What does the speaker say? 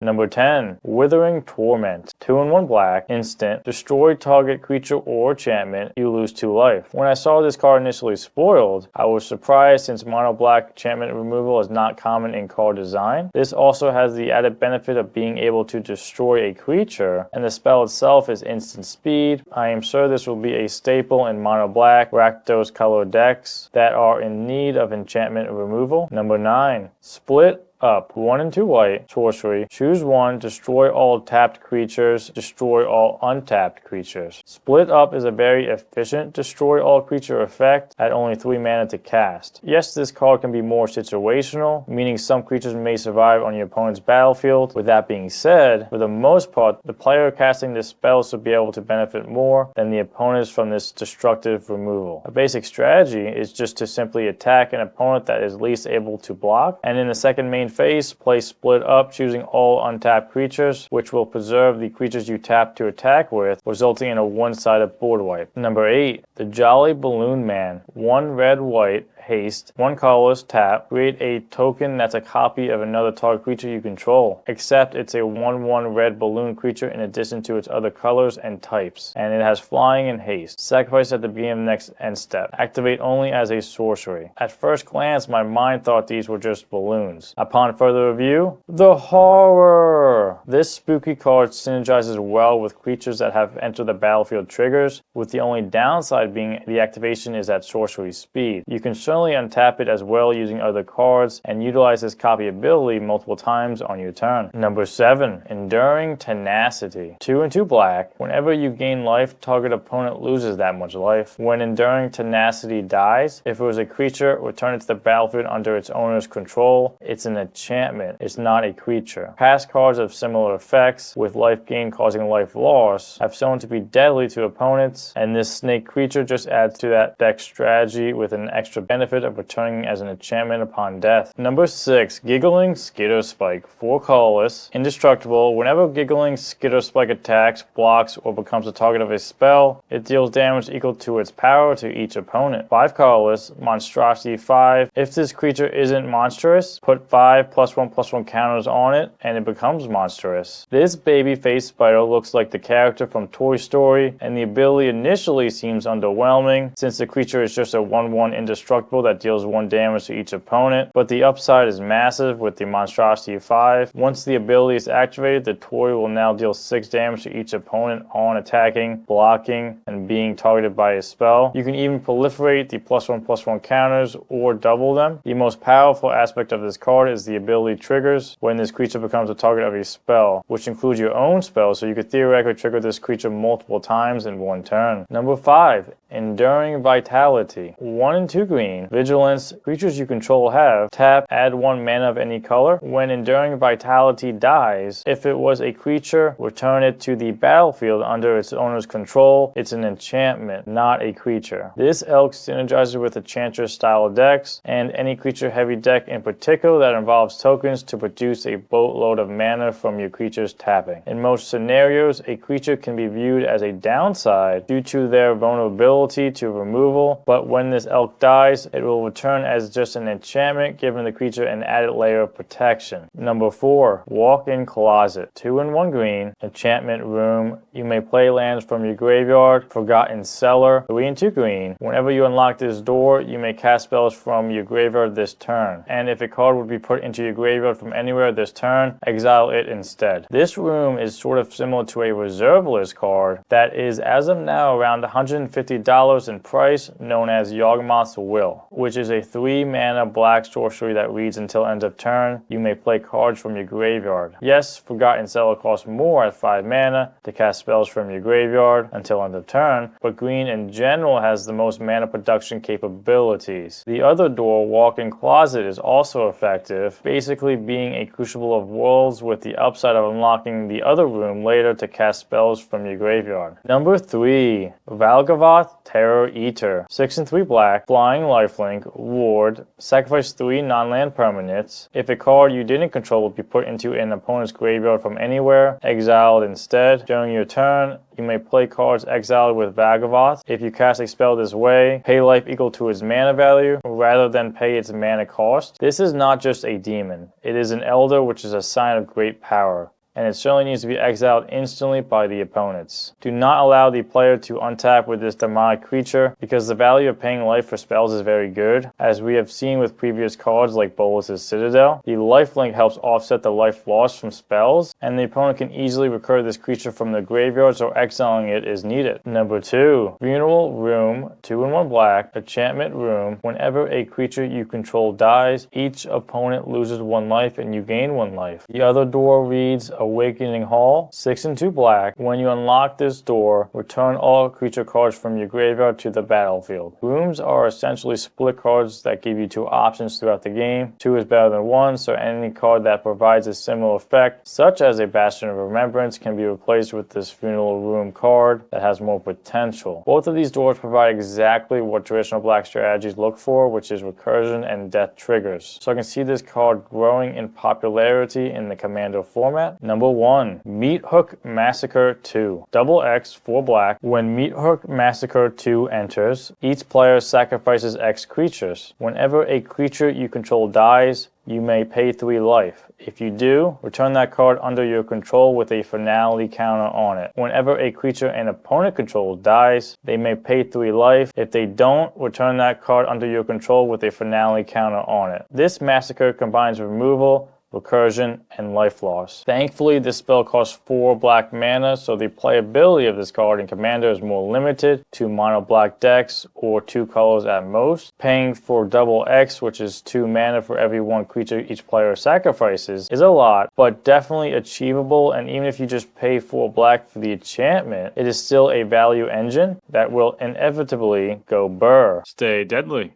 Number 10. Withering Torment. 2/1 black, instant, destroy target creature or enchantment, you lose 2 life. When I saw this card initially spoiled, I was surprised since mono black enchantment removal is not common in card design. This also has the added benefit of being able to destroy a creature, and the spell itself is instant speed. I am sure this will be a staple in mono black Rakdos color decks that are in need of enchantment removal. Number 9. Split Up. 1 and 2 white, sorcery. Choose one, destroy all tapped creatures, destroy all untapped creatures. Split Up is a very efficient destroy all creature effect at only 3 mana to cast. Yes, this card can be more situational, meaning some creatures may survive on your opponent's battlefield. With that being said, for the most part, the player casting this spell should be able to benefit more than the opponents from this destructive removal. A basic strategy is just to simply attack an opponent that is least able to block, and in the second main phase, play Split Up, choosing all untapped creatures, which will preserve the creatures you tap to attack with, resulting in a one-sided board wipe. Number 8. The Jolly Balloon Man. 1 red white, haste, 1 colorless, tap, create a token that's a copy of another target creature you control, except it's a 1/1 red balloon creature in addition to its other colors and types, and it has flying and haste. Sacrifice at the beginning of the next end step. Activate only as a sorcery. At first glance, my mind thought these were just balloons. Upon further review, the horror! This spooky card synergizes well with creatures that have entered the battlefield triggers, with the only downside being the activation is at sorcery speed. You can certainly untap it as well using other cards and utilize this copy ability multiple times on your turn. Number 7. Enduring Tenacity. 2 and 2 black. Whenever you gain life, target opponent loses that much life. When Enduring Tenacity dies, if it was a creature, return it to the battlefield under its owner's control. It's an enchantment. It's not a creature. Past cards of similar effects, with life gain causing life loss, have shown to be deadly to opponents, and this snake creature just adds to that deck strategy with an extra benefit of returning as an enchantment upon death. Number 6. Giggling Skitterspike. 4 colorless, indestructible. Whenever Giggling Skitterspike attacks, blocks, or becomes the target of a spell, it deals damage equal to its power to each opponent. 5 colorless, monstrosity 5. If this creature isn't monstrous, put 5 +1/+1 counters on it, and it becomes monstrous. This baby face spider looks like the character from Toy Story, and the ability initially seems underwhelming, since the creature is just a 1/1 indestructible that deals 1 damage to each opponent, but the upside is massive with the monstrosity 5. Once the ability is activated, the toy will now deal 6 damage to each opponent on attacking, blocking, and being targeted by a spell. You can even proliferate the +1/+1 counters or double them. The most powerful aspect of this card is the ability triggers when this creature becomes a target of a spell, which includes your own spell, so you could theoretically trigger this creature multiple times in 1 turn. Number 5. Enduring Vitality. 1 and 2 green. Vigilance. Creatures you control have tap, add 1 mana of any color. When Enduring Vitality dies, if it was a creature, return it to the battlefield under its owner's control. It's an enchantment, not a creature. This elk synergizes with Enchantress style decks, and any creature heavy deck in particular that involves tokens to produce a boatload of mana from your creature's tapping. In most scenarios, a creature can be viewed as a downside due to their vulnerability to removal, but when this elk dies, it will return as just an enchantment, giving the creature an added layer of protection. Number 4. Walk-in Closet. 2 and 1 green, enchantment room. You may play lands from your graveyard. Forgotten Cellar. 3 and 2 green. Whenever you unlock this door, you may cast spells from your graveyard this turn, and if a card would be put into your graveyard from anywhere this turn, exile it instead. This room is sort of similar to a reserve list card that is as of now around $150 in price, known as Yawgmoth's Will, which is a 3 mana black sorcery that reads until end of turn. You may play cards from your graveyard. Yes, Forgotten Cellar costs more at 5 mana to cast spells from your graveyard until end of turn, but green in general has the most mana production capabilities. The other door, Walk-in Closet, is also effective, basically being a Crucible of Worlds with the upside of unlocking the other room later to cast spells from your graveyard. Number 3. Valgavoth Terror Eater. 6 and 3 black, flying lifelink, ward, sacrifice 3 non-land permanents. If a card you didn't control would be put into an opponent's graveyard from anywhere, exiled instead. During your turn, You may play cards exiled with Vagavoth. If you cast a spell this way, pay life equal to its mana value rather than pay its mana cost. This is not just a demon. It is an elder, which is a sign of great power, and it certainly needs to be exiled instantly by the opponents. Do not allow the player to untap with this demonic creature, because the value of paying life for spells is very good. As we have seen with previous cards like Bolas's Citadel, the lifelink helps offset the life lost from spells, and the opponent can easily recur this creature from the graveyard, so exiling it is needed. Number 2. Funeral Room, 2/1 black, enchantment room. Whenever a creature you control dies, each opponent loses 1 life and you gain 1 life. The other door reads Awakening Hall, 6/2 black. When you unlock this door, return all creature cards from your graveyard to the battlefield. Rooms are essentially split cards that give you 2 options throughout the game. 2 is better than 1, so any card that provides a similar effect, such as a Bastion of Remembrance, can be replaced with this Funeral Room card that has more potential. Both of these doors provide exactly what traditional black strategies look for, which is recursion and death triggers. So I can see this card growing in popularity in the Commander format. Number 1, Meathook Massacre 2. Double X, 4 black. When Meathook Massacre 2 enters, each player sacrifices X creatures. Whenever a creature you control dies, you may pay 3 life. If you do, return that card under your control with a finality counter on it. Whenever a creature an opponent controls dies, they may pay 3 life. If they don't, return that card under your control with a finality counter on it. This massacre combines removal, recursion, and life loss. Thankfully, this spell costs 4 black mana, so the playability of this card in Commander is more limited to mono black decks or 2 colors at most. Paying for double X, which is 2 mana for every 1 creature each player sacrifices, is a lot, but definitely achievable, and even if you just pay 4 black for the enchantment, it is still a value engine that will inevitably go burr. Stay deadly.